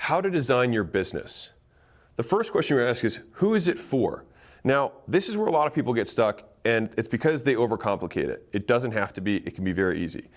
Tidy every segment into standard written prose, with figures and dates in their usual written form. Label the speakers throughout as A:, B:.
A: how to design your business. The first question you're going to ask is, who is it for? Now, this is where a lot of people get stuck, and it's because they overcomplicate it. It doesn't have to be. It can be very easy.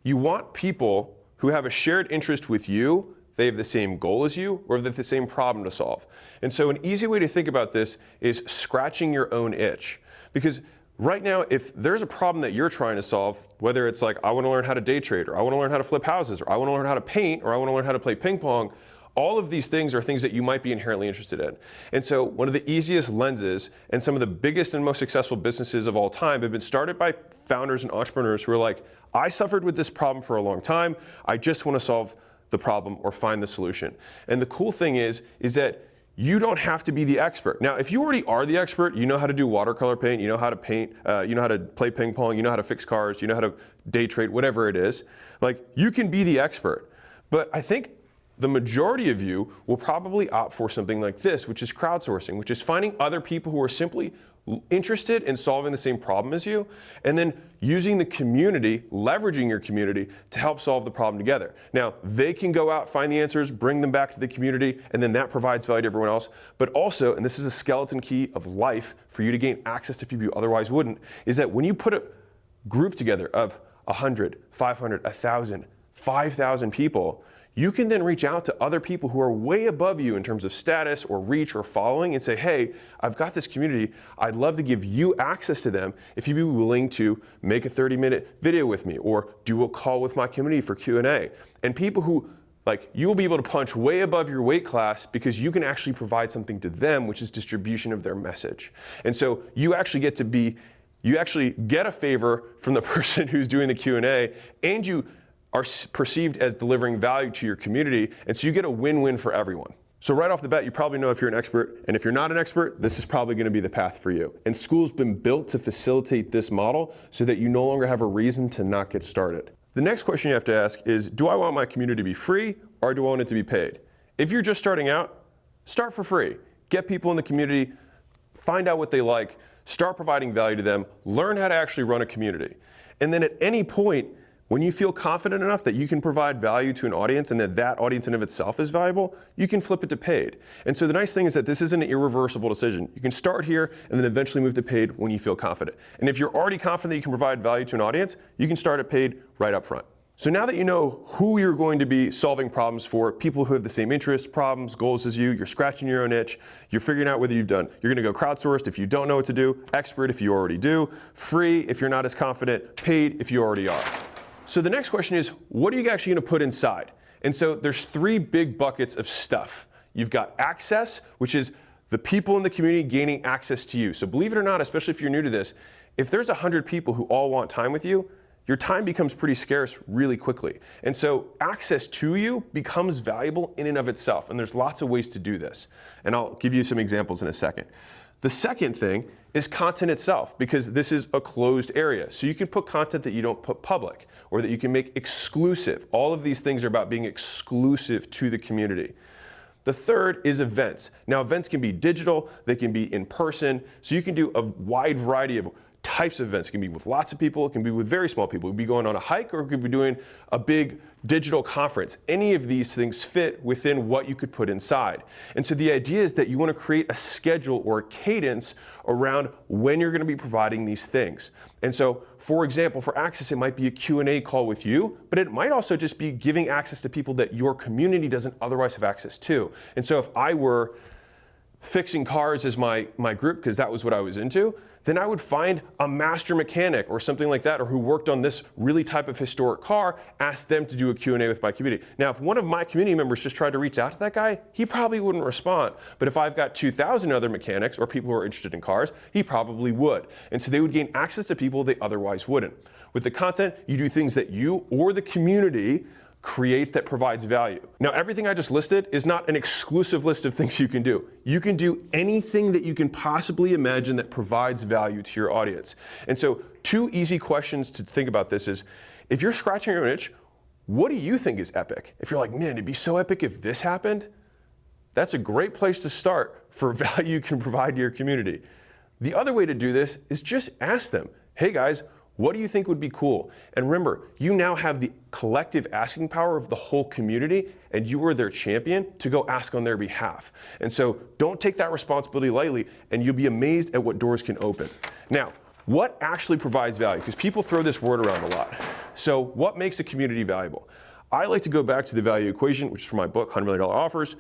A: You want people who have a shared interest with you, they have the same goal as you, or they have the same problem to solve. And so an easy way to think about this is scratching your own itch. Because right now, if there's a problem that you're trying to solve, whether it's like, I want to learn how to day trade, or I want to learn how to flip houses, or I want to learn how to paint, or I want to learn how to play ping pong, all of these things are things that you might be inherently interested in. And so one of the easiest lenses and some of the biggest and most successful businesses of all time have been started by founders and entrepreneurs who are like, I suffered with this problem for a long time. I just want to solve the problem or find the solution. And the cool thing is that you don't have to be the expert. Now, if you already are the expert, you know how to do watercolor paint, you know how to paint, you know how to play ping pong, you know how to fix cars, you know how to day trade, whatever it is, like you can be the expert. But I think the majority of you will probably opt for something like this, which is crowdsourcing, which is finding other people who are simply interested in solving the same problem as you, and then using the community, leveraging your community to help solve the problem together. Now, they can go out, find the answers, bring them back to the community, and then that provides value to everyone else. But also, and this is a skeleton key of life for you to gain access to people you otherwise wouldn't, is that when you put a group together of 100, 500, 1,000, 5,000 people, you can then reach out to other people who are way above you in terms of status or reach or following and say, hey, I've got this community. I'd love to give you access to them if you'd be willing to make a 30-minute video with me or do a call with my community for Q&A. And people who, like, you will be able to punch way above your weight class because you can actually provide something to them, which is distribution of their message. And so you actually get a favor from the person who's doing the Q&A, and you are perceived as delivering value to your community, and so you get a win-win for everyone. So right off the bat, you probably know if you're an expert, and if you're not an expert, this is probably going to be the path for you. And school's been built to facilitate this model so that you no longer have a reason to not get started. The next question you have to ask is, do I want my community to be free, or do I want it to be paid? If you're just starting out, start for free. Get people in the community, find out what they like, start providing value to them, learn how to actually run a community. And then at any point, when you feel confident enough that you can provide value to an audience and that audience in of itself is valuable, you can flip it to paid. And so the nice thing is that this is an irreversible decision. You can start here and then eventually move to paid when you feel confident. And if you're already confident that you can provide value to an audience, you can start at paid right up front. So now that you know who you're going to be solving problems for, people who have the same interests, problems, goals as you, you're scratching your own itch, you're figuring out whether you're going to go crowdsourced if you don't know what to do, expert if you already do, free if you're not as confident, paid if you already are. So the next question is, what are you actually going to put inside? And so there's three big buckets of stuff. You've got access, which is the people in the community gaining access to you. So believe it or not, especially if you're new to this, if there's 100 people who all want time with you, your time becomes pretty scarce really quickly. And so access to you becomes valuable in and of itself. And there's lots of ways to do this. And I'll give you some examples in a second. The second thing is content itself, because this is a closed area. So you can put content that you don't put public, or that you can make exclusive. All of these things are about being exclusive to the community. The third is events. Now, events can be digital, they can be in person, so you can do a wide variety of types of events. It can be with lots of people, it can be with very small people. It could be going on a hike, or it could be doing a big digital conference. Any of these things fit within what you could put inside. And so the idea is that you want to create a schedule or a cadence around when you're going to be providing these things. And so, for example, for access, it might be a Q&A call with you, but it might also just be giving access to people that your community doesn't otherwise have access to. And so if I were fixing cars as my group, because that was what I was into, then I would find a master mechanic or something like that, or who worked on this really type of historic car, ask them to do a Q&A with my community. Now, if one of my community members just tried to reach out to that guy, he probably wouldn't respond. But if I've got 2,000 other mechanics or people who are interested in cars, he probably would. And so they would gain access to people they otherwise wouldn't. With the content, you do things that you or the community creates that provides value. Now, everything I just listed is not an exclusive list of things you can do. You can do anything that you can possibly imagine that provides value to your audience. And so, two easy questions to think about this is, if you're scratching your own itch, what do you think is epic? If you're like, man, it'd be so epic if this happened, that's a great place to start for value you can provide to your community. The other way to do this is just ask them, hey guys, What do you think would be cool? And remember, you now have the collective asking power of the whole community, and you are their champion to go ask on their behalf. And so don't take that responsibility lightly, and you'll be amazed at what doors can open. Now, what actually provides value? Because people throw this word around a lot. So what makes a community valuable? I like to go back to the value equation, which is from my book, $100 Million Offers.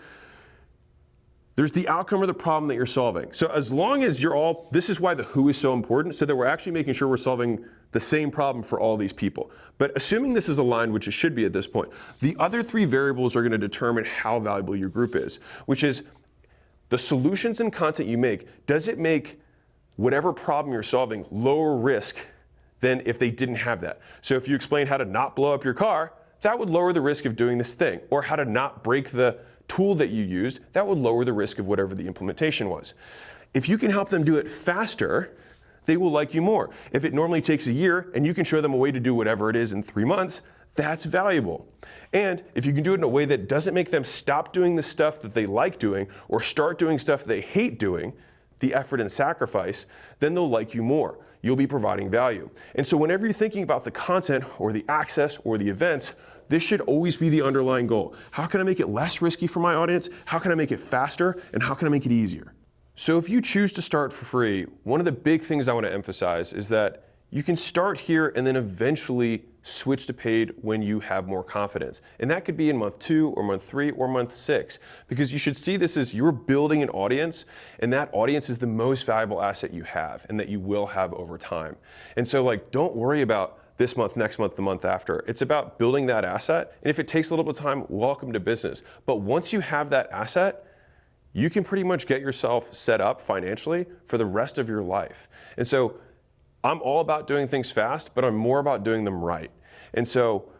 A: There's the outcome or the problem that you're solving. So as long as you're all, this is why the who is so important, so that we're actually making sure we're solving the same problem for all these people. But assuming this is aligned, which it should be at this point, the other three variables are going to determine how valuable your group is, which is the solutions and content you make. Does it make whatever problem you're solving lower risk than if they didn't have that? So if you explain how to not blow up your car, that would lower the risk of doing this thing, or how to not break the tool that you used, that would lower the risk of whatever the implementation was. If you can help them do it faster, they will like you more. If it normally takes a year and you can show them a way to do whatever it is in 3 months, that's valuable. And if you can do it in a way that doesn't make them stop doing the stuff that they like doing or start doing stuff they hate doing, the effort and sacrifice, then they'll like you more. You'll be providing value. And so whenever you're thinking about the content or the access or the events, this should always be the underlying goal. How can I make it less risky for my audience? How can I make it faster? And how can I make it easier? So if you choose to start for free, one of the big things I want to emphasize is that you can start here and then eventually switch to paid when you have more confidence. And that could be in month 2 or month 3 or month 6, because you should see this as you're building an audience, and that audience is the most valuable asset you have and that you will have over time. And so don't worry about this month, next month, the month after. It's about building that asset. And if it takes a little bit of time, welcome to business. But once you have that asset, you can pretty much get yourself set up financially for the rest of your life. And so I'm all about doing things fast, but I'm more about doing them right. And so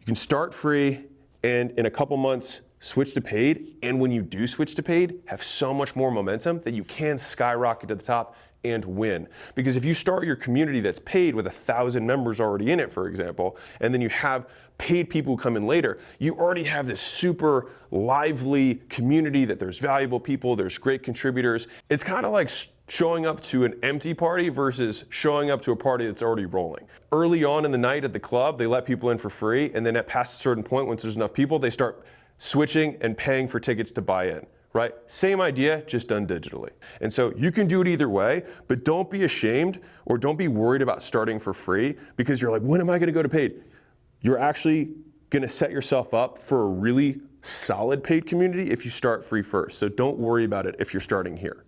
A: you can start free and in a couple months switch to paid. And when you do switch to paid, have so much more momentum that you can skyrocket to the top and win. Because if you start your community that's paid with 1,000 members already in it, for example, and then you have paid people who come in later, you already have this super lively community that there's valuable people, there's great contributors. It's kind of like showing up to an empty party versus showing up to a party that's already rolling. Early on in the night at the club, they let people in for free, and then at past a certain point, once there's enough people, they start switching and paying for tickets to buy in. Right? Same idea, just done digitally. And so you can do it either way, but don't be ashamed or don't be worried about starting for free because you're like, when am I going to go to paid? You're actually going to set yourself up for a really solid paid community if you start free first. So don't worry about it if you're starting here.